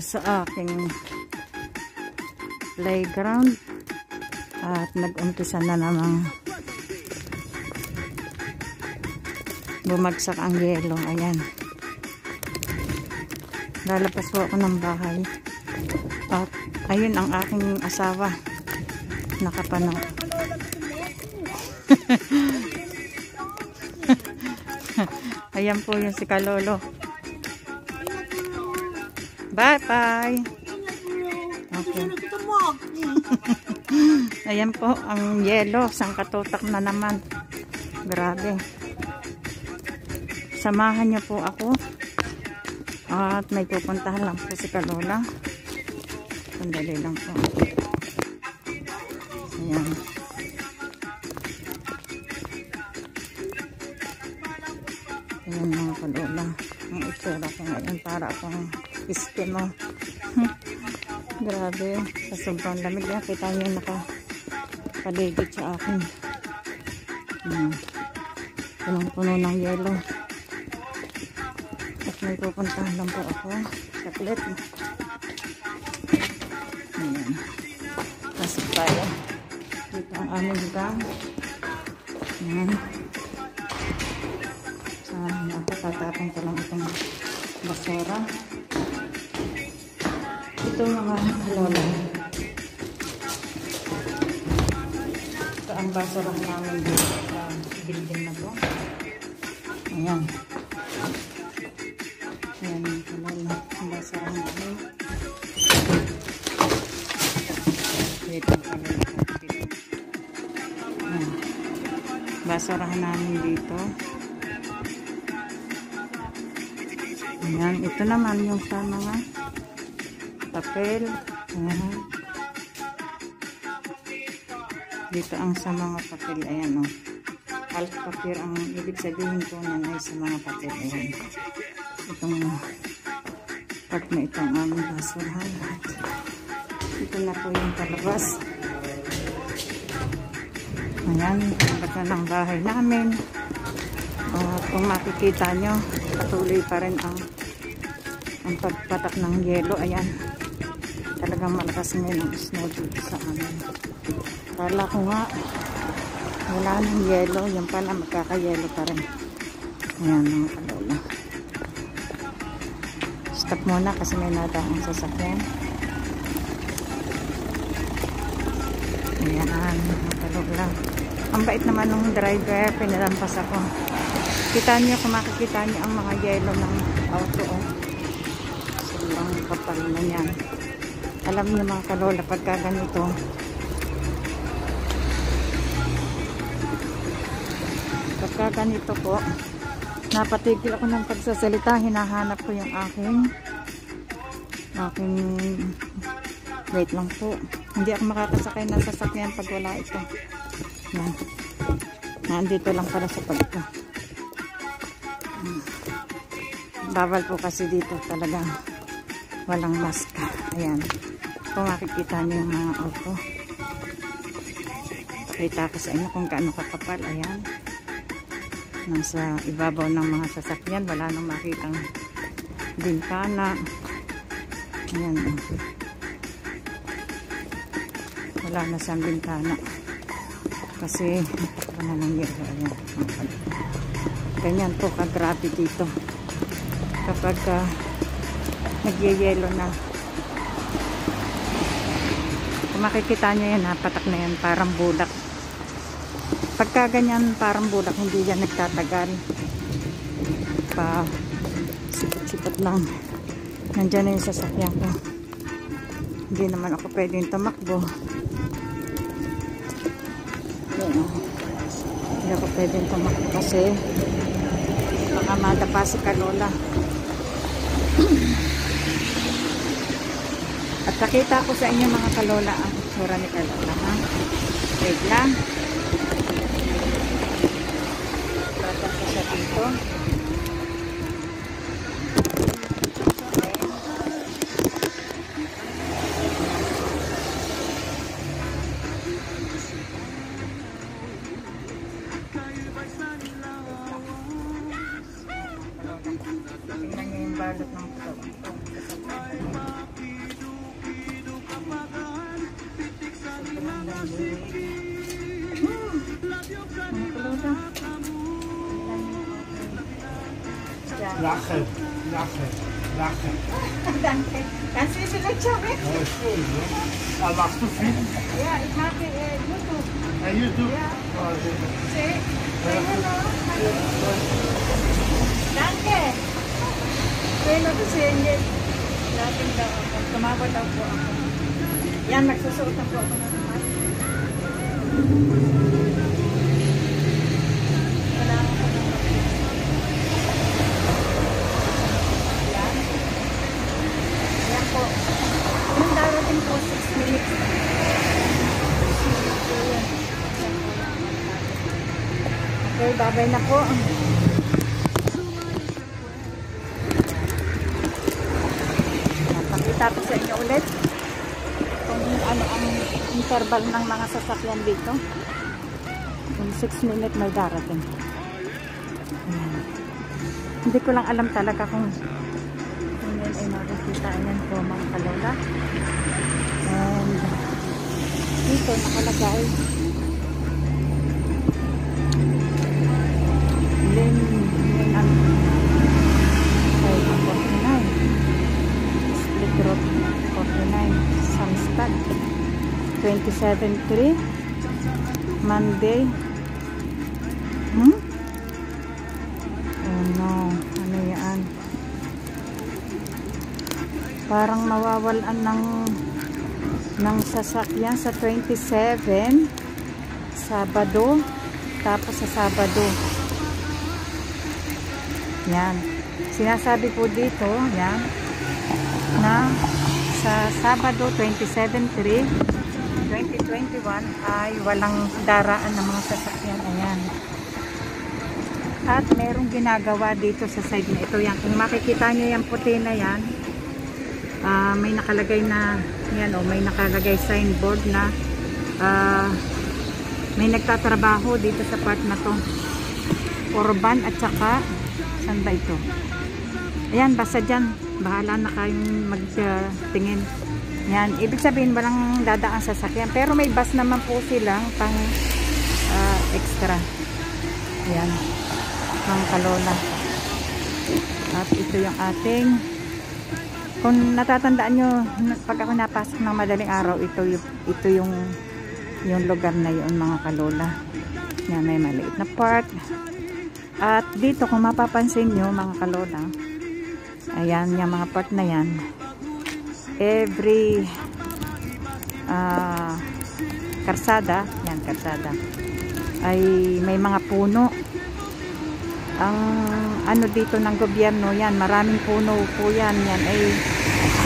sa aking playground at nag-umpisa na namang bumagsak ang yelo. Ayan, lalabas po ako ng bahay at ayun ang aking asawa nakapanaw. Ayan po yung si Kalolo. Bye bye. Okay. Ayan po ang yelo, sangkatutak na naman. Grabe. Samahan niyo po ako at may pupuntahan lang po si Kalola. Sandali lang po. Ayan. Ayan mga Kalola, ang itsura ko ngayon para akong Eskimo. Grabe, sa sobrang lamig yan, kita nyo nakapaligid sa akin. Punong-puno ng yelo. At may pupuntahan lang po ako sa klit. Ayan, pasok tayo dito ang aming gang. Ayan. Ako tatapang ko lang itong basura. Ito mga Kalola, ito ang basura namin dito sa building na to. Ayan, ayan mga Kalola, ang basura namin dito. Ayan, basurahan namin dito. Ayan, ito naman yung sa mga papel. Ayan. Dito ang sa mga papel. Ayan o. Alt papel ang ibig sabihin po niyan ay sa mga papel. Ayan. Itong part na itong aming basurahan. Ito na po yung palabas. Ayan. Palabas na ng bahay namin. Kung makikita nyo, patuloy pa rin ang pagpatak ng yelo. Ayan, talagang malakas ngayon ang snow dito sa amin. Kala ko nga wala ng yelo, yan pala magkakayelo pa rin. Ayan mga Kalola, stop muna kasi may nadaang sasakyan. Ayan mga Kalola, ang bait naman ng driver, pinalampas ako. Kita niyo, kung makikita niyo ang mga yelo ng auto. Sobrang kapal na yan. Alam niyo mga Kalola, pagka ganito, po, napatigil ako ng pagsasalita. Hinahanap ko yung aking wait lang po. Hindi ako makakasakay ng sasakyan pag wala ito. Yan. Nandito lang pala sa pagka. Bawal po kasi dito talaga walang mask. Ayan, kung makikita niyo yung mga auto, pakita ko sa inyo kung gaano kakapal. Ayan, nasa ibabaw ng mga sasakyan, wala nang makitang bintana. Ayan, wala na siyang bintana kasi natakpan na ng yelo. Ayan, ganyan po kagrabe dito kapag nagyayelo na. Kung makikita nyo yan, patak na yan, parang bulak. Pagka ganyan parang bulak, hindi yan nagtatagal, pa sipot-sipot lang. Nandyan na yung sasakyan ko, hindi naman ako pwedeng tumakbo. Hindi ako pwedeng tumakbo kasi baka madapa si Kalola. At nakita ko sa inyo mga Kalola ang itsura ni Kalola, ha? Wait lang. Batak ko siya dito. Tingnan niyo yung balot ng puto. Lachen, lachen, lachen. Danke. Kannst du vielleicht schauen? Ja, schön, ne? Aber machst du Film? Ja, ich mache YouTube. YouTube? Ja. Oh, Say hello. Danke. Say hello to si Angel. Dating daw ako. Tumawad daw po ako. Yan, magsusuot na po ako ng mask. Wala akong pagkakas. Yan. Yan po. Yung darating po 6 minutes. Okay, babay na po. Napakita ko sa inyo ulit kung ano ang interval ng mga sasakyan dito. Yung 6 minutes may darating. Ayan. Hindi ko lang alam talaga kung yan ay makikita. Ayan po mga kalola. And dito nakalagay Lane 49 Split Road 49 Samstag 27-3 Monday. Oh no, ano yan, parang mawawalan ng sasakyan sa 27 Sabado, tapos sa Sabado yan, sinasabi po dito yan na sa Sabado 27/3 2021 ay walang daraan ng mga sasakyan. Ayan, at merong ginagawa dito sa side na ito. Yan, kung makikita nyo yung puti na yan, may nakalagay na yan, may nakalagay signboard na may nagtatrabaho dito sa part na to, Urban at saka saan ba ito? Ayan, basta dyan bahala na kayong magtingin. Yan, ibig sabihin walang dadaan sasakyan, pero may bus naman po silang pang extra. Yan, mga kalola. At ito yung ating, kung natatandaan nyo, pag ako napasok ng madaling araw, ito yung lugar na yun mga kalola. Yan, may maliit na park. At dito kung mapapansin nyo mga kalola, ayan, yung mga park na yan, every karsada, yan karsada, ay may mga puno. Ang ano dito ng gobyerno, yan, maraming puno po yan. Yan ay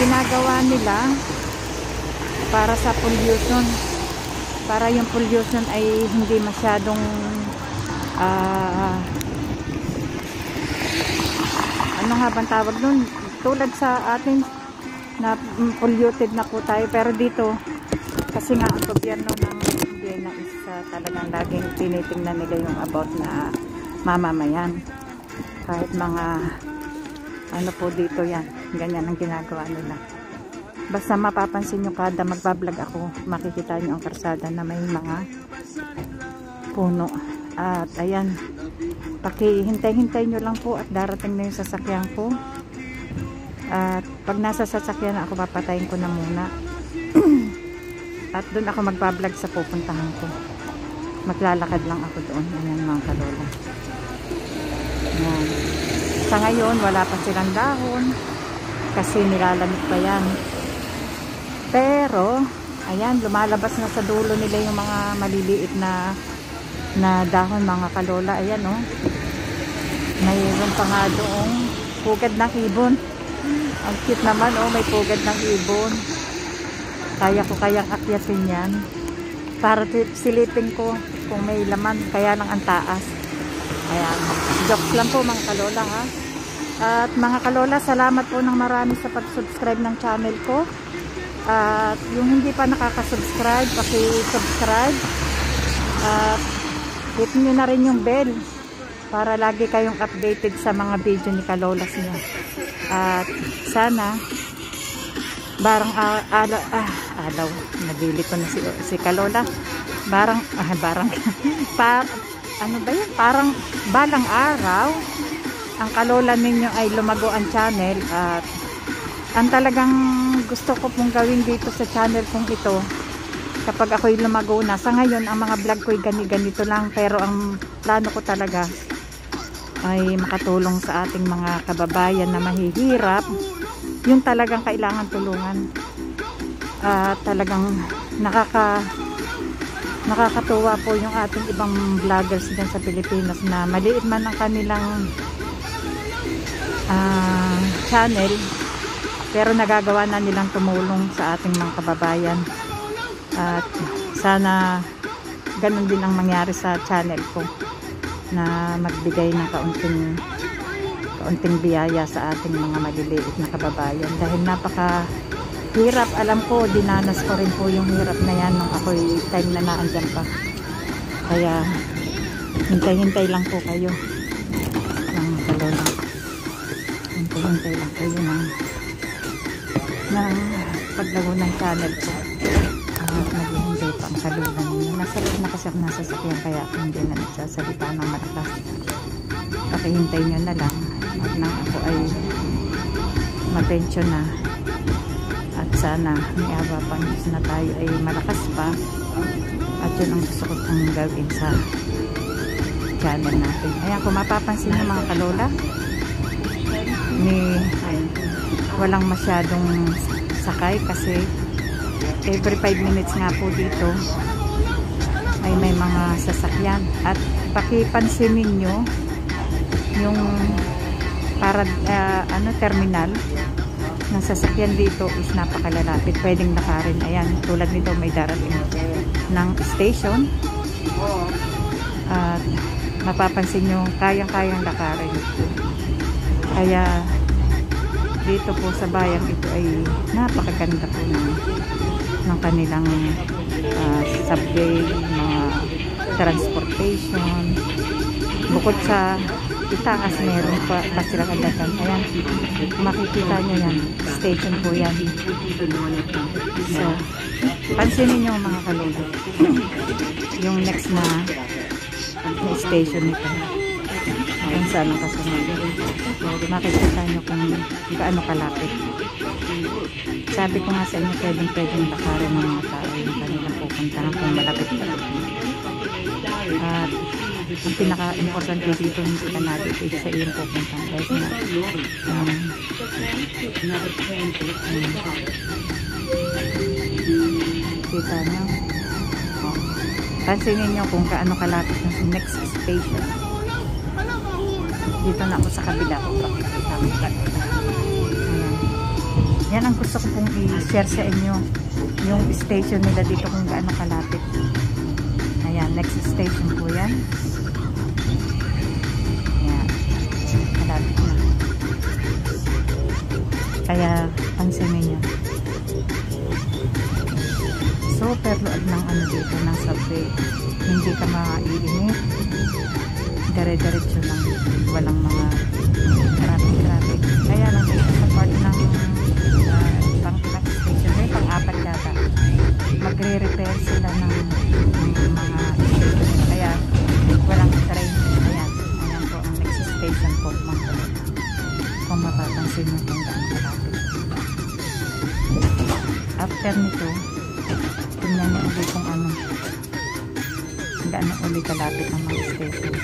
ginagawa nila para sa pollution, para yung pollution ay hindi masyadong ano nga bang tawag nun, tulad sa atin na polluted na po tayo, pero dito kasi nga ang gobyerno ng Vienna is talagang laging tinitingnan nila yung about na mamamayan. Kahit mga ano po dito, yan, ganyan ang ginagawa nila. Basta mapapansin nyo kada magbablog ako, makikita nyo ang karsada na may mga puno. At ayan, pakihintay-hintay nyo lang po at darating na yung sasakyan ko. At pag nasa sasakyan na ako, papatayin ko na muna. At doon ako magbablog sa pupuntahan ko. Maglalakad lang ako doon. Ayan mga kalola. Ayan. Sa ngayon, wala pa silang dahon kasi nilalamig pa yan. Pero ayan, lumalabas na sa dulo nila yung mga maliliit na dahon mga kalola. Ayan oh, mayroon pa nga doong pugad ng ibon. Ang cute naman oh, may pugad ng ibon. Kaya ko kayang akyatin yan para silipin ko kung may laman, kaya lang ang taas. Ayan, jokes lang po mga kalola ha. At mga kalola, salamat po ng marami sa pag-subscribe ng channel ko. At yung hindi pa nakaka-subscribe, paki-subscribe. At hit nyo na rin yung bell para lagi kayong updated sa mga video ni Kalolas niya. At sana alaw, nabili ko na si Kalola. Ano ba yun? Parang balang araw ang kalola ninyo ay lumago ang channel, at ang talagang gusto ko pong gawin dito sa channel kong ito, kapag ako'y lumago na, sa ngayon ang mga vlog ko'y ganito lang, pero ang plano ko talaga ay makatulong sa ating mga kababayan na mahihirap, yung talagang kailangan tulungan. Talagang nakakatuwa po yung ating ibang vloggers dyan sa Pilipinas na maliit man ang kanilang channel, pero nagagawa na nilang tumulong sa ating mga kababayan. At sana ganun din ang mangyari sa channel ko, na magbigay ng kaunting biyaya sa ating mga maliliit na kababayan, dahil napakahirap. Alam ko, dinanas ko rin po yung hirap na yan nung ako'y time na naandyan pa. Kaya hintay-hintay lang po kayo ng kalula. Hintay lang kayo ng paglago ng channel ko. Naghihintay pa ang kalula ninyo. Nasa loob na kasi ako nasasakyan, kaya hindi na nagsasalita ng malakas. Pakihintay nyo na lang at nang ako ay mapensyon na, at sana may awa pang Diyos na tayo ay malakas pa, at yun ang gusto ko pong gawin sa channel natin. Ayan, kung mapapansin nyo mga kalola, walang masyadong sakay kasi every 5 minutes nga po dito ay may mga sasakyan. At pakipansin ninyo yung para terminal ng sasakyan dito is napakalalapit, pwedeng lakarin. Ayan, tulad nito may darating ng station, at mapapansin nyo kayang-kayang lakarin. Kaya dito po sa bayang ito ay napakaganda po ng kanilang subway, mga transportation. Bukod sa itaas, meron pa silang agatan. Ayan, makikita nyo yan, station po yan. So, pansinin nyo mga kalulu yung next na station nito, kung saan ang kasunod. Makikita nyo kung gaano kalapit. Sabi ko nga sa inyo, pwedeng lakarin ng mga tao yung kanilang pupuntahan kung malapit pa. At ang pinaka-importante dito, hindi ka natin sa iyong pupuntahan, guys, na kita nyo. Pansinin nyo kung gaano kalapit ng next station. Dito na ako sa kabila ko. Yan ang gusto ko pong i-share sa inyo, yung station nila dito kung gaano kalapit. Ayan, next station po yan. Ayan, kalapit na. Kaya pansinin nyo, super load ng dito ng subway. Hindi ka maiinit, dire-diretso lang, walang mga traffic. Kaya lang dito sa part ng pang-ilang station, may pang-apat yata, magre-repair sila ng mga station, kaya walang train. Ayan po ang next station po, mga kalula, kung mapapansin nyo kung gaano kalapit. After nito, tingnan nyo ulit kung gaano ulit kalapit ang mga station.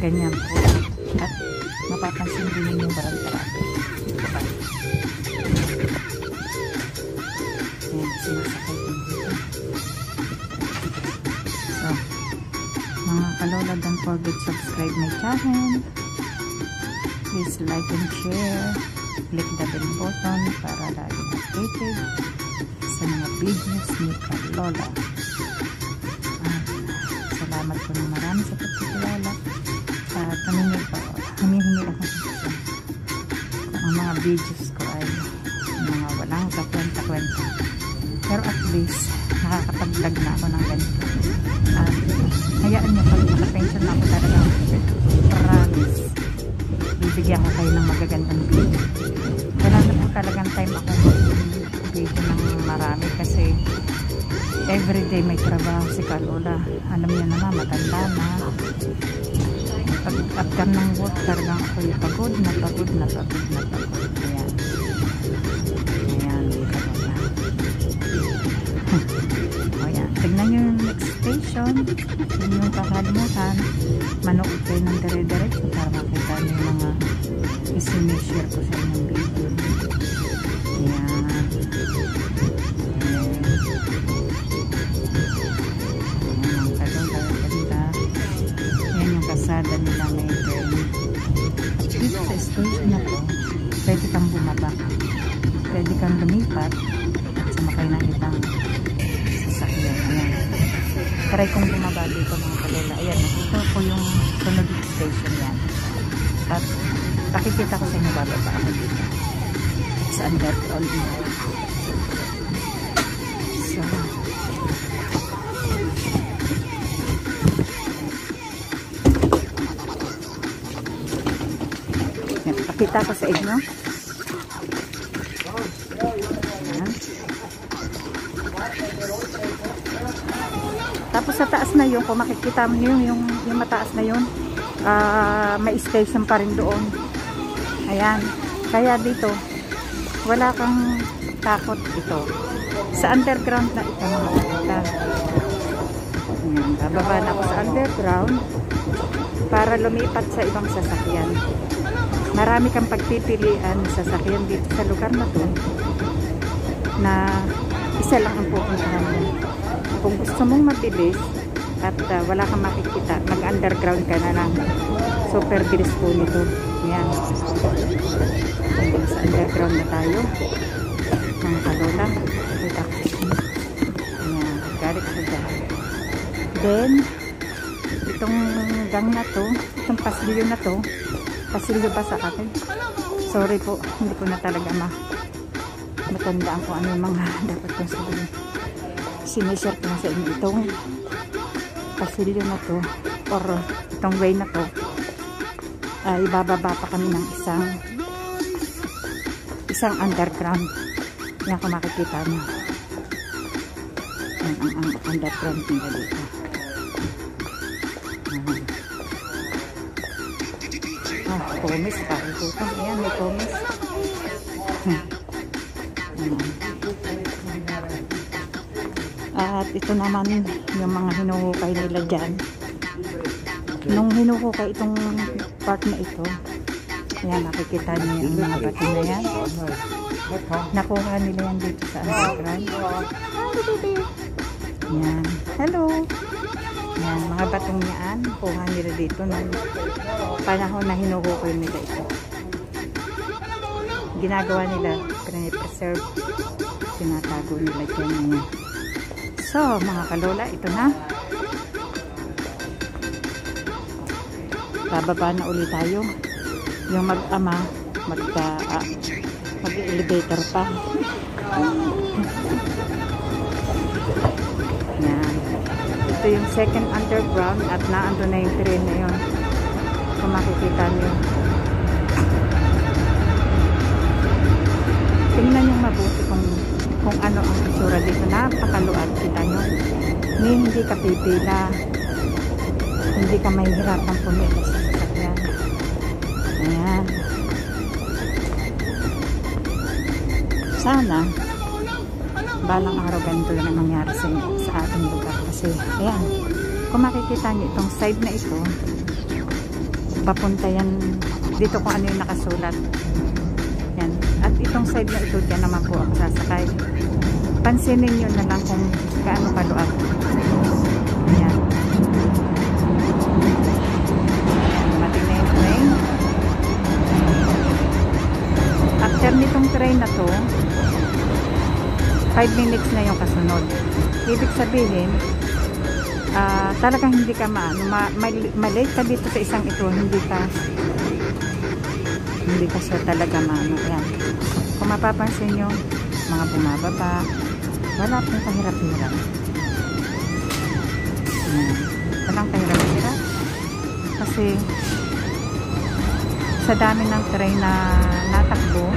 Ganyan po. At mapapansin din yung barang traffic. Ayan, sinasakay din dito. So, mga kalola, don't forget subscribe my channel. Please like and share. Click the bell button para lagi updated sa mga videos ni Kalola. Salamat po ng marami sa pagkikilala. At humihingi ako kung ang mga videos ko ay mga walang kakwenta-kwenta. Pero at least, nakakapag-vlog na ako ng ganito. At hayaan nyo, pag naka-pension na ako talaga, promise, bibigyan ko kayo ng magagandang video. Wala na po talagang time ako video ng marami kasi everyday may trabaho si Kalola. Alam niyo naman, matanda na. After ng work, talagang ako'y pagod na pagod na pagod na pagod. Ayan. Ayan, dito na. Ayan, tignan nyo yung next station. Huwag nyo kakalimutan. Manood kayo ng dire-diretso para makita nyo yung mga isinishare ko sa inyong video. Ayan. Kasada nila ngayon. At dito sa station na to, pwede kang bumaba, pwede kang lumipat at sumakay ng ibang sasakyan. Ayan, try kong bumaba dito mga kalola. Ayan, ito po yung sunod station yan. At pakikita ko sa inyo, bababa ako dito sa underground. So kita ko sa inyo. Ayan. Tapos sa taas na yun, kung makikita mo yung mataas na yun, may station pa rin doon. Ayan. Kaya dito, wala kang takot ito. Sa underground na ito mga makikita. Ayan. Bababa na ako sa underground para lumipat sa ibang sasakyan. Marami kang pagpipilian sa sasakyan dito sa lugar na to na isa lang ang pupuntahan mo. Kung gusto mong mabilis at wala kang makikita, mag-underground ka na lang. Super bilis po nito. Yan. Sa underground na tayo. Mga kalola. Ayan. Galit ko dyan. Then, itong gang na to, itong pasilyo na to, pasilyo pa sa akin. Sorry po, hindi ko na talaga matandaan kung ano yung mga dapat kong sabihin. Sinishare ko na sa inyo itong pasilyo na to or itong way na to. Ibababa pa kami ng isang underground. Yan kung makikita nyo. Yan ang underground nila dito. Komis pa. Ayan, may komis. At ito naman yung mga hinuhukay nila dyan. Nung hinuhukay itong part na ito, ayan, nakikita niyo yung mga bato na yan. Nakuha nila yan dito sa underground. Ayan. Hello! Ayan, mga batong yan, kuha nila dito nung panahon na hinuhukay nila ito. Ginagawa nila, preserve, sinatago nila dyan. So, mga kalola, ito na. Bababa na ulit tayo. Yung mag-ama, mag-elevator pa. Yan. Ito yung second underground at naando na yung train na yun. Kung makikita nyo. Tingnan nyo mabuti kung ano ang itsura dito. Napakaluad, kita nyo. Hindi ka pipila. Hindi ka mahihirapan pumila sa sasakyan. Ayan. Sana balang araw ganito lang ang mangyari sa ating lugar. Kasi, ayan. Kung makikita nyo itong side na ito, papunta yan dito kung ano yung nakasulat. Yan. At itong side na ito, dyan naman po ako sasakay. Pansinin nyo na lang kung gaano kaluag. Ayan. Dumating na yung train. After nitong train na to, 5 minutes na yung kasunod. Ibig sabihin, talagang hindi ka malate ka dito sa isang ito, hindi ka siya talaga maano. Yan. Kung mapapansin nyo, mga bumababa, wala pong kahirap-hirap. Walang kahirap-hirap. Kasi sa dami ng train na natakbo,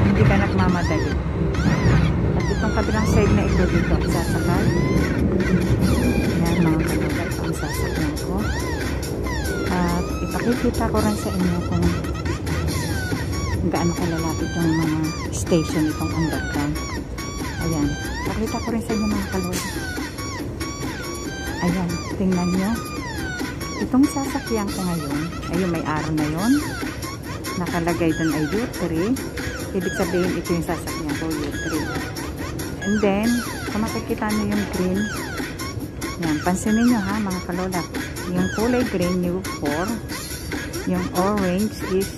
hindi ka nagmamadali. At itong kabilang side na ito dito ang sasakay. Yan mga kalagay ang sasakyan ko. Ipapakita ko rin sa inyo kung gaano kalalapit yung mga station itong underground. Ayan. Pakita ko rin sa inyo mga kalolo. Ayan. Tingnan nyo. Itong sasakyan ko ngayon, ayun may araw na yun. Nakalagay dun ay U3. Ibig sabihin ito yung sasakyan ko, U3. And then, kung makikita nyo yung green, yan, pansinin nyo ha mga kalola. Yung kulay green, U4. Yung orange is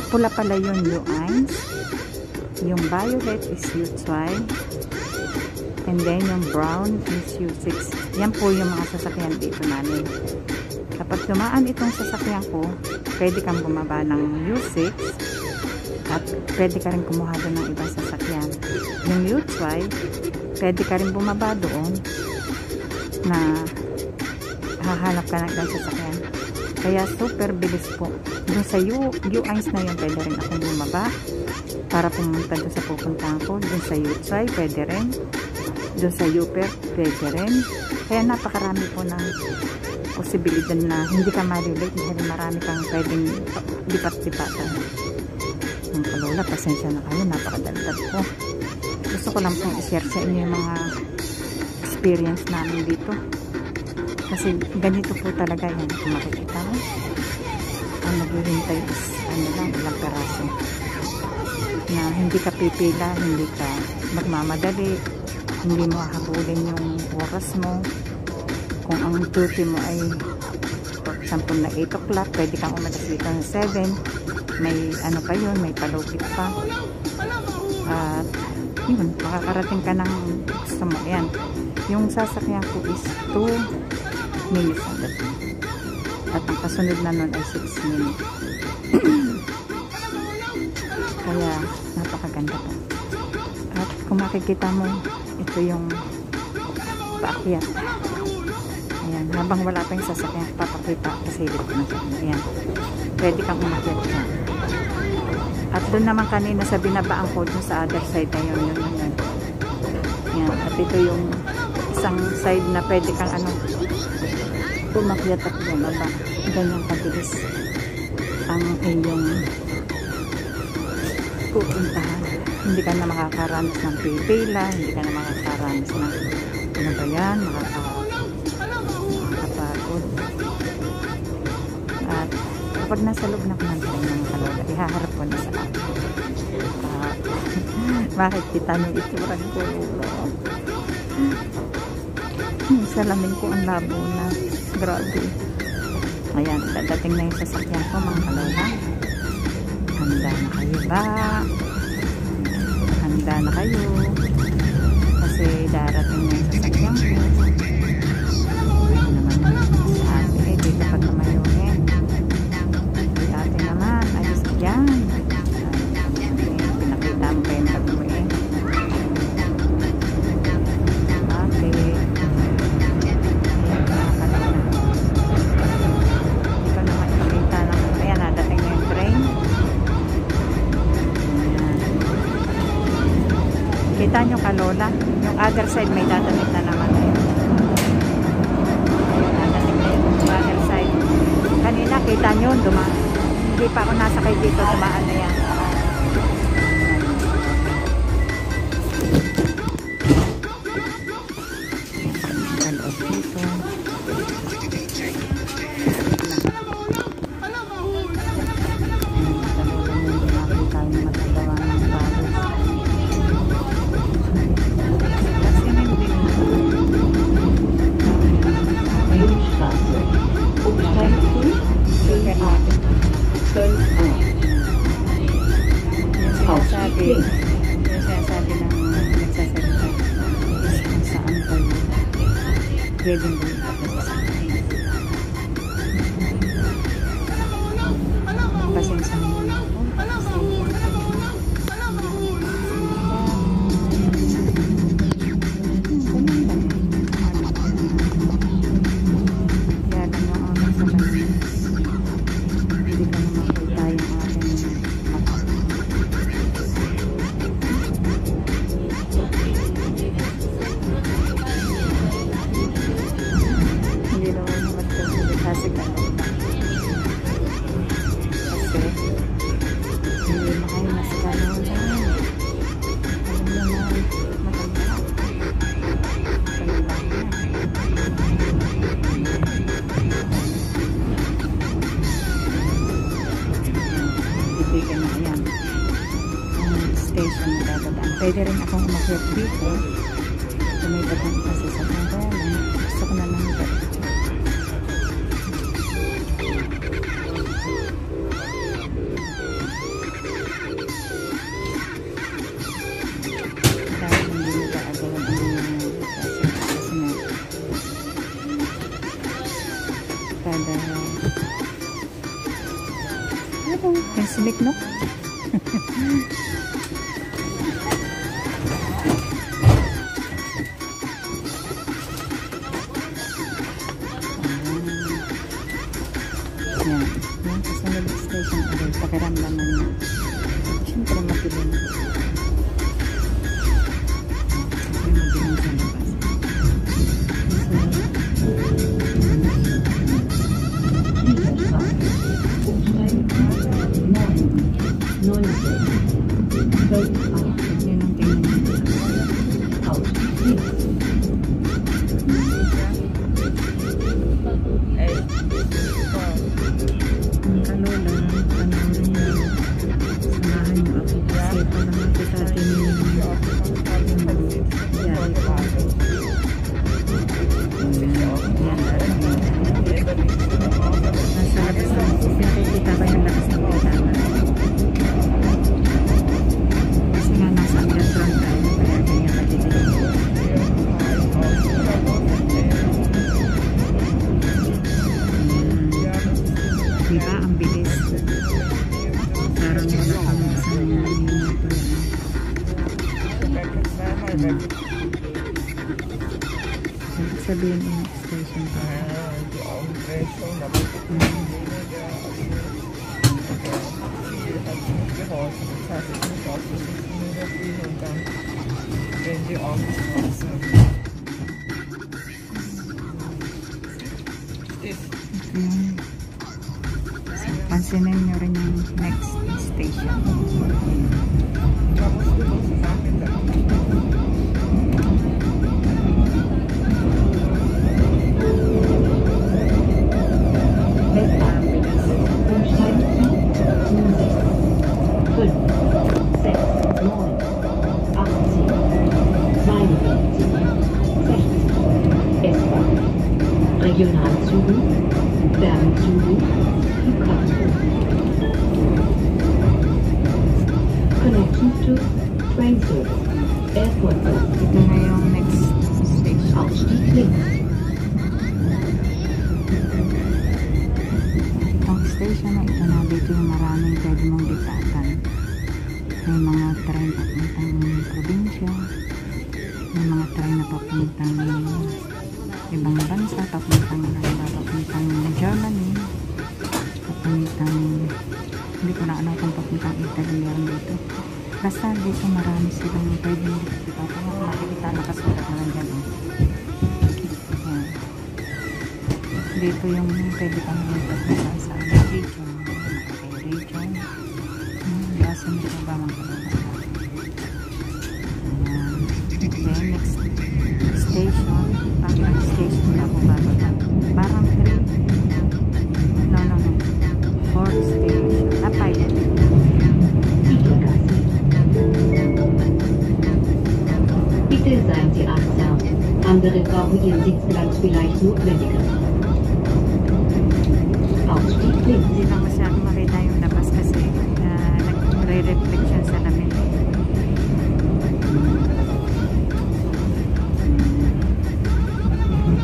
pula pala yun, U1. Yung violet is U2. And then yung brown is U6. Yan po yung mga sasakyan dito namin. Kapag dumaan itong sasakyan ko, pwede kang bumaba ng U6 at pwede ka rin kumuha doon ng ibang sasakyan. Yung U2, pwede ka rin bumaba doon na hahanap ka ng ibang sasakyan. Kaya super bilis po. Doon sa U1 na yun, pwede rin akong bumaba para pumunta doon sa pupuntahan ko. Doon sa U2, pwede rin. Doon sa U-Per, pwede rin. Kaya napakarami po ng posibilidad na hindi ka malilate dahil marami kang pwedeng lipat-lipatan. Ang kalola, pasensya na kayo, napakadaldad po. Gusto ko lang pong i-share sa inyo yung mga experience namin dito. Kasi ganito po talaga yan. Kung makikita mo, ang naghihintay is ilang peraso. Na hindi ka pipila, hindi ka magmamadali, hindi mo hahabulin yung oras mo. Kung ang duty mo ay for example na 8 o'clock, pwede kang umalis dito ng 7. May ano pa yun, may palugit pa. At yun, makakarating ka ng gusto mo. Yan. Yung sasakyan ko is 2 minutes agad. At ang kasunod na nun ay 6 minutes. Kaya napakaganda po. At kung makikita mo, ito yung paakyat. Ayan, habang wala pa yung sasakyan, papakita kasi silip ko na siya. Ayan, pwede kang umakyat dyan. At doon naman kanina sa binabaan ko, dun sa other side na yun. Ayan, at ito yung isang side na pwede kang umakyat at bumaba. Ganyan kabilis ang iyong pupuntahan. Hindi ka na makakaranas ng pipila, hindi ka na makakaranas ng ano ba yan, makakapagod. At kapag nasa loob na ko ng train ng kalola, ihaharap ko na sa akin. Makikita niyo itsura ko. Salamin ko ang labo na. Grabe. Ayan, dadating na yung sasakyan ko mga kalola. Handa na kayo ba? Handa na kayo. Kasi darating na yung sasakyan ko. Ayun naman si ate. Dito pa tumayo eh. Si ate naman. Alis dyan. Pinakita mo pa yung tag mo eh. Ate. Ayan, nakakala na. Hindi ko naman ipakita lang. Ayan, nadating na yung train. Kita nyo kalola, yung other side may dadating na naman ayun. Dadating na yung other side. Kanina kita nyo, hindi pa ako nasakay dito, dumaan na yan. Yung sinasabi ng nagsasalita kung saan kayo pwedeng bumita. Pasensya mo na ako. Kaya lang yung ako sa kanila. Hindi ka naman kita yung aking Pwede rin akong umakyat dito. Tumibat lang kasi sa kanya. Gusto ko na lang ito. Dahil hindi nila agawan ang kasi nga kada yung simik, no? Yan. Yan kasunod station agad. Pakiramdaman niya. Siyempre matilim. Siyempre matilim sa labas. Yan ang tingnan niya. Ang kalola, panoorin niyo. Samahan niyo ako kasi parang makita tingin niyo. Yan. Nasa labas ng nakikita ba yung labas ng pitana? Kasi nga nasa underground tayo kaya hindi niya madidinig. Diba? Ang bilis. Parang wala kang isang minuto yan. Ibig sabihin yung station pa. Pansinin nyo rin yung next station. Regionalzüge, Fernzüge, Flughafen. Connections to train service, airport service. Ito na yung next station. Ausstieg links. Itong station na ito na dito yung maraming pwede mong ditatan. May mga train papuntang probinsya. May mga train na papuntang ibang bansa, papuntang Germany, papuntang hindi ko na alam kung papuntang Italy meron dito. Basta dito marami silang pwedeng dito. Kung makikita nakasulat na lang dyan. Dito yung pwede kang magpapasa sa region. Region. Basta nito ba magpapasa. Okay, next station. Pang station na ako bababa. Parang 3. No. 4th station. 5. Bitte seien Sie achtsam. Andere brauchen Ihren Sitzplatz vielleicht notwendiger. Ausstieg links. Hindi lang masyadong makita yung labas kasi nagre-reflect siya sa lamin.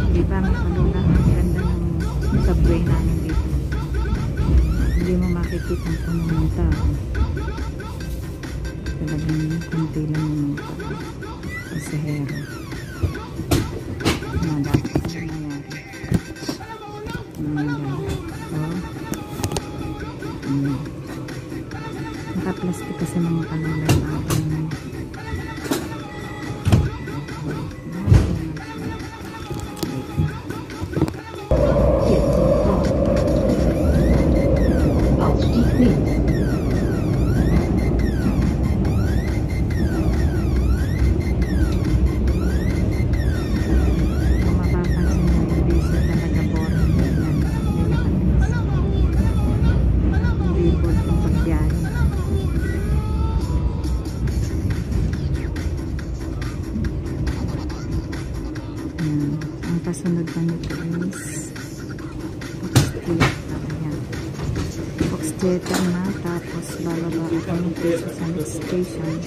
Diba makalula ang ganda ng subway namin dito. Hindi mo makikita ang puno ng tao. Talagang kunti lang yung mga pasahero. Dapat nangyari. Naka-plastic kasi mga kalula yung akin. Ausstieg links. Kung mapapansin mo, hindi siya talaga boring. Hindi bored yung pagbiyahe. kasunod na nito is box theater. Ayan. Box theater na. Tapos bababa ako ng piso sa next station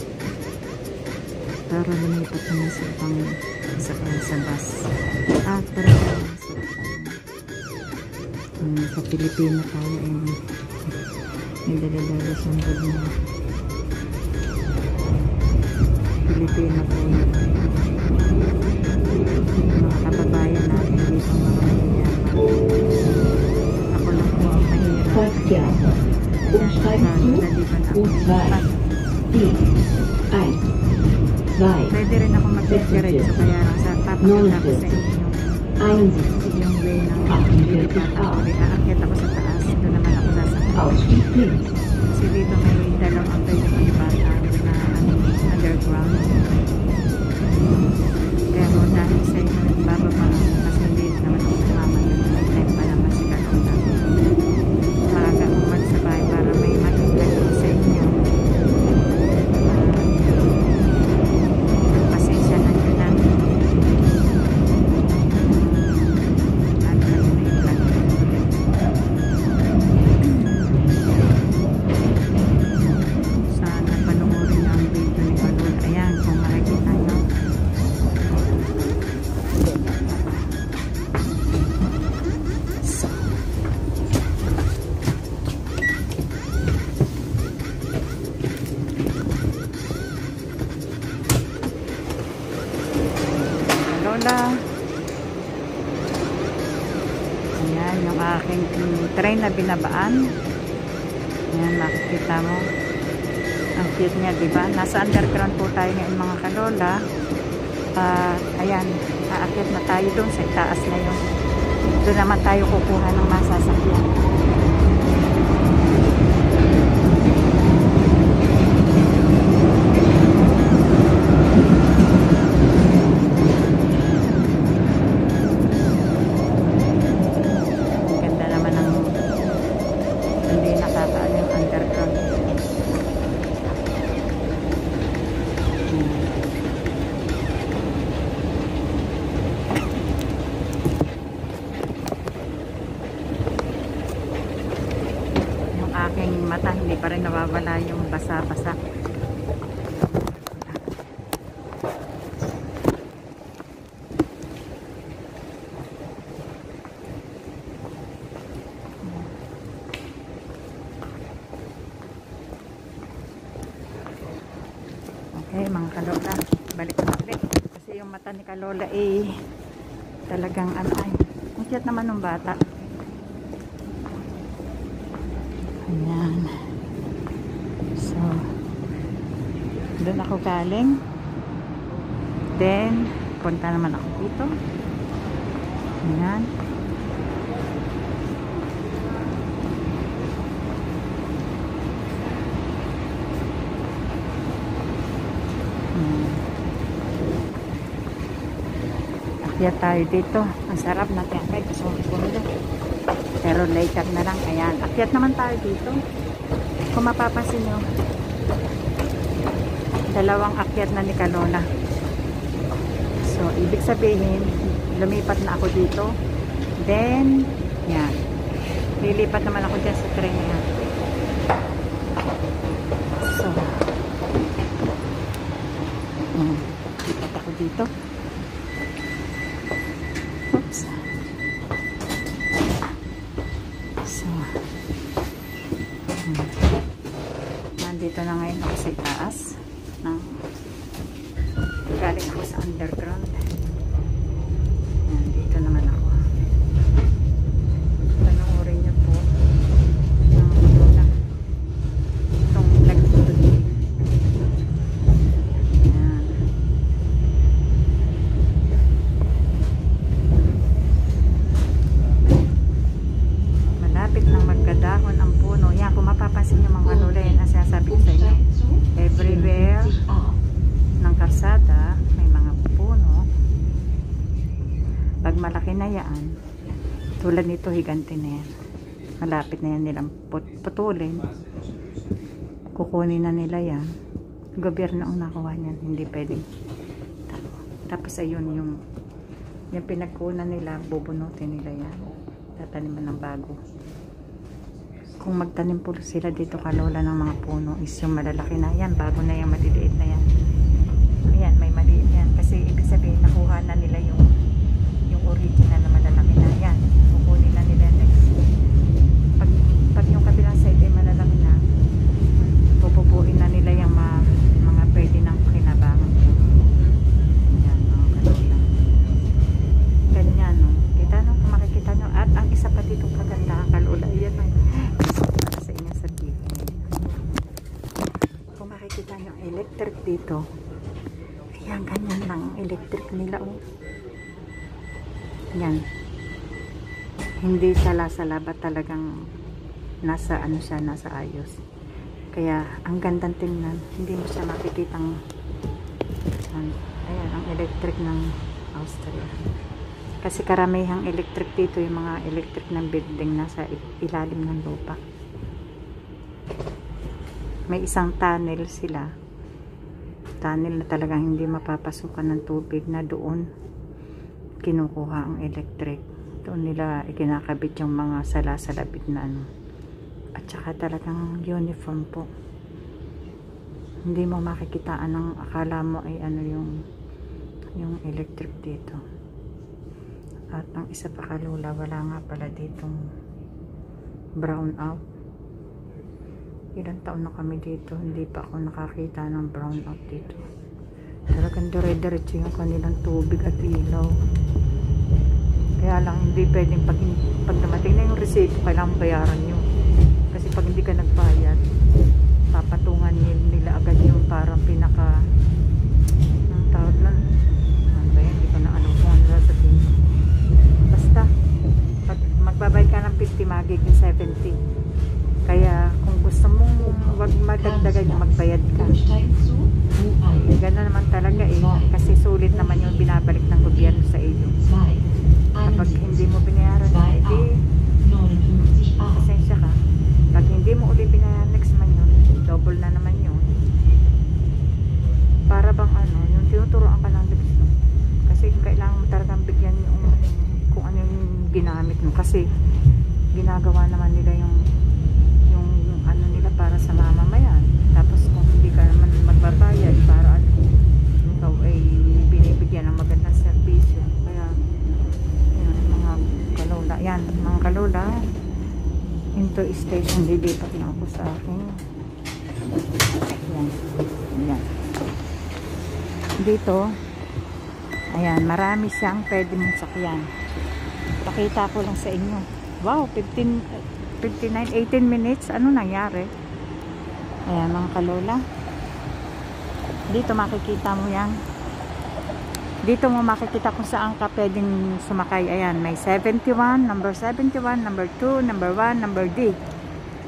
para lumipat naman sa pang sa bus. At para sa Pilipino tayo ay may dala-dala sundod na Pilipino po yun. Mga kababayan natin dito mga mahihirapan. Ako lang po ang mahihirapan. Volkstheater. Umsteigen zu U2 D 1 2 Pwede rin ako mag-picture so kaya lang sa papakita ko sa inyo 71 yung way ng aakyat ako sa taas. Ito naman ako sasakit. Ausstieg links. Kasi dito may dalawang pwede magbata na underground. Kaya mo dahil sa inyo nagbababa kasi hindi naman ako kumamayan. May time pa naman si Kalonda. Maaga akong magsabay para may matingnan ko sa inyo. Pasensya na nyo na. Sana panoorin nyo ang video ni Kalonda. Ayan, kung makikita nyo. Lola. Ayan, yung aking train na binabaan. Ayan, makikita mo. Ang cute niya, diba? Nasa underground po tayo ngayon mga kalola. Ayan, aakyat na tayo doon sa itaas na yun. Doon naman tayo kukuha ng masasakyan. Ganda naman ng hindi nakakaano yung underground. Yung aking mata hindi pa rin nawawala yung basa-basa. Okay, mga kalola, balik na ulit. Kasi yung mata ni Kalola talagang ano ay. Ang cute naman ng bata. Ayan. So, doon ako galing. Then, punta naman ako dito. Ayan. Akyat tayo dito. Ang sarap na tiyakay. Gusto kong pumunta. Pero later na lang. Ayan. Akyat naman tayo dito. Kung mapapansin nyo, dalawang akyat na ni Kalona. So, ibig sabihin, lumipat na ako dito. Then, yan. Lilipat naman ako dyan sa train na yan. So, lipat ako dito. Oops. So, nandito na ngayon ako sa itaas. Galing ako sa underground. Nandito naman ako. Panoorin niyo po itong nagtutod. Ayan. Malapit nang magkadahon ang puno. Yan, kung mapapansin niyo mga lola, yan ang sinasabi ko sa inyo. Everywhere ng kalsada may mga puno. Pag malaki na yan, tulad nito, higante na yan, malapit na yan nilang putulin, kukunin na nila yan. Gobyerno ang nakuha niyan, hindi pwedeng. Tapos ayun yung Yung pinagkunan nila, bubunutin nila yan. Tataniman ng bago. Kung magtanim po sila dito kalola ng mga puno is yung malalaki na yan, bago na yung maliliit na yan. Ayan, may maliit yan. Kasi ibig sabihin, nakuha na nila yung original na malalaki na yan. Kukunin na nila next. Pag yung kabilang side ay malalaki na, pupupuin na nila yung mga pwede ng pakinabangan. Ayan, mga kalola. Ganyan, no? Kita, no? Kung makikita nyo. At ang isa pa dito kaganda, kalola. Ayan, no? Para sa inyo sabihin. Kung makikita nyo, electric dito. Ayan, ganyan lang. Electric nila, oh. Yan. Hindi sala-salaba, talagang nasa ano siya, nasa ayos. Kaya ang gandang tingnan, hindi mo siya makikitang ayan, ang electric ng Austria. Kasi karamihang electric dito, yung mga electric ng building nasa ilalim ng lupa. May isang tunnel sila. Tunnel na talagang hindi mapapasukan ng tubig, na doon kinukuha ang electric. Doon nila ikinakabit yung mga sala-salabit na ano. At saka talagang uniform po. Hindi mo makikitaan ng akala mo ay ano yung electric dito. At ang isa pa kalula, wala nga pala ditong brown out. Ilang taon na kami dito, hindi pa ako nakakita ng brown out dito. Talagang dire-diretso yung kanilang tubig at ilaw. Kaya lang hindi pwedeng pag namating na yung resibo, kailangan bayaran nyo. Kasi pag hindi ka nagbayad, papatungan nila agad yung parang pinaka ng tawag lang. Ano ba yan? Hindi ko na ano kung ano sasabihin. Basta pag magbabayad ka ng 50, magiging 70. Kaya kung gusto mong wag madagdagan yung magbayad ka. Gano'n naman talaga eh. Kasi sulit naman yung binabalik ng gobyerno sa iyo. Kapag hindi mo binayaran, hindi pasensya ka. Pag hindi mo uli binayaran next month yun, double na naman yun. Para bang ano, yung tinuturoan ka ng leksyon. Kasi kailangan mo talagang bigyan yung kung ano yung ginamit mo. Kasi ginagawa naman nila yung ano nila para sa mamamayan. Tapos kung hindi ka naman magbabayad para ano, ikaw ay binibigyan ng magandang serbisyo. Kaya yun, mga kalola, yan mga kalola, into station, lilipat na ako sa akin. Yan dito, ayan, marami siyang pwede mong sakyan. Pakita ko lang sa inyo. Wow, 18 minutes, ano nangyari? Ayan mga kalola, dito makikita mo yan. Dito mo makikita kung saan ka pwedeng sumakay. Ayan, may 71, number 71, number 2, number 1, number D.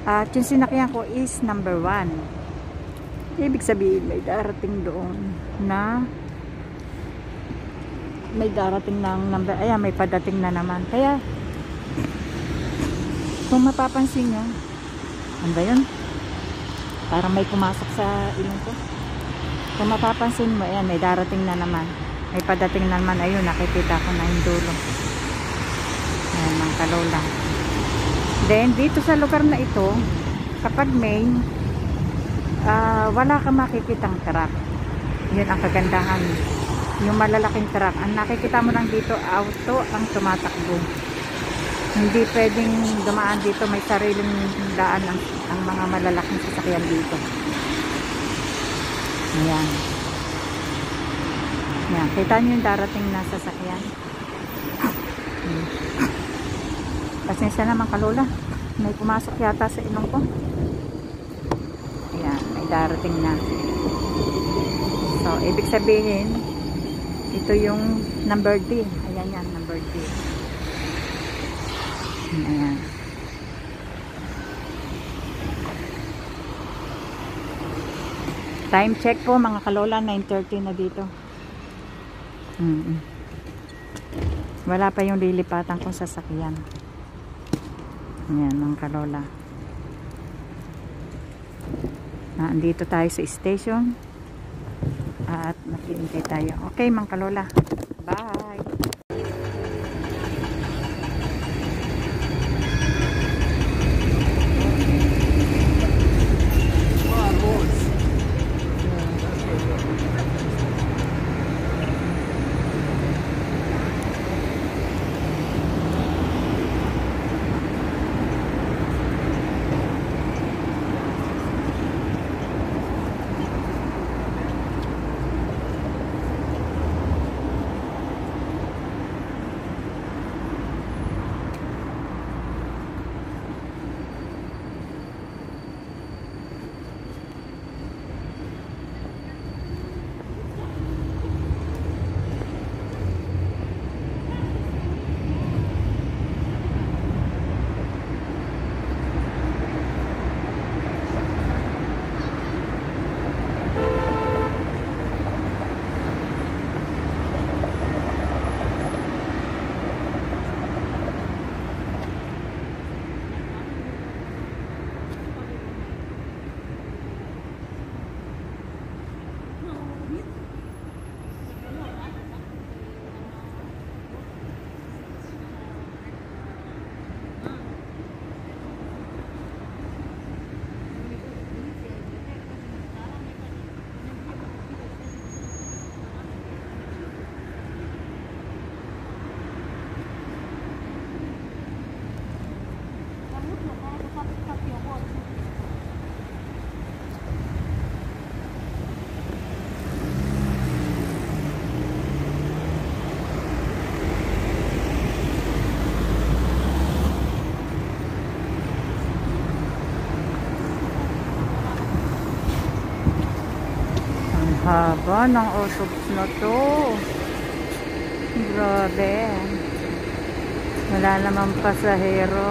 At yung sinakyan ko is number 1. Ibig sabihin may darating doon na may darating ng number. Ayan, may padating na naman. Kaya kung mapapansin nyo, ano ba yun? Parang may pumasok sa ilong ko. Kung mapapansin mo, ayan, may darating na naman. May padating na naman. Ayun, nakikita ko na yung dulo. Ayan, mga kalola. Then, dito sa lugar na ito, kapag May, wala kang makikitang truck. Yun ang kagandahan. Yung malalaking truck. Ang nakikita mo lang dito, auto ang tumatakbo. Hindi pwedeng dumaan dito. May sariling daan ang mga malalaking sasakyan dito. Ayan. Ayan. Kita nyo yung darating na sasakyan. Pasensya naman kalola. May pumasok yata sa ilong ko. Ayan. May darating na. So, ibig sabihin, ito yung number D. Ayan yan, number D. Ayan. Time check po mga kalola, 9:30 na dito. Wala pa yung lilipatan kong sasakyan. Ayan mga kalola. Andito tayo sa station. At maghihintay tayo. Okay mga kalola. Bye! haba ng autobus na to. Grabe. Wala namang pasahero.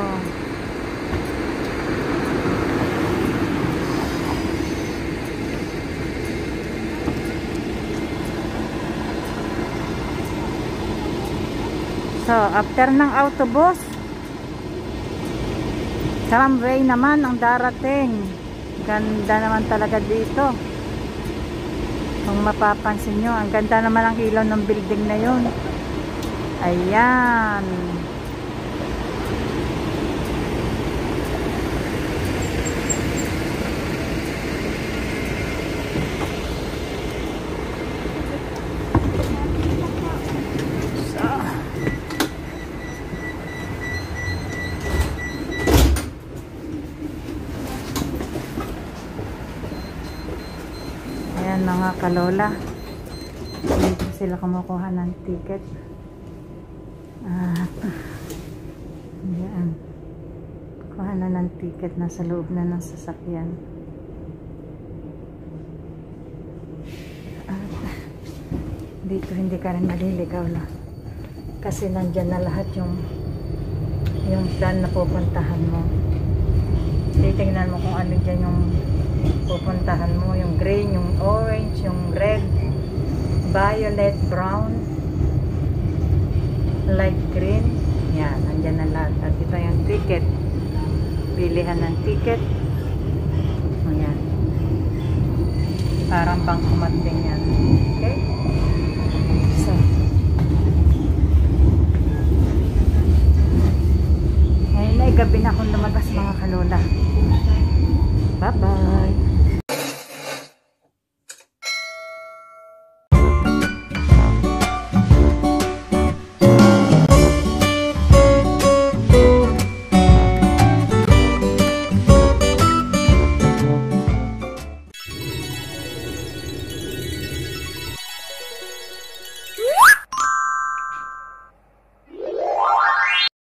So, after ng autobus, tramway naman ang darating. Ganda naman talaga dito. Kung mapapansin nyo, ang ganda naman ang ilaw ng building na yun. Ayan. Ayan mga kalola, dito sila kumukuha ng ticket. Ayan, kuha na ng ticket, nasa loob na ng sasakyan. Dito hindi ka rin maliligaw na kasi nandyan na lahat yung plan na pupuntahan mo. Titingnan mo kung ano dyan yung pupuntahan mo, yung green, yung orange, yung red, violet, brown, light green. Yan, nandyan na lahat. At ito yung ticket, bilihan ng ticket. Ayan, parang pang kumating yan.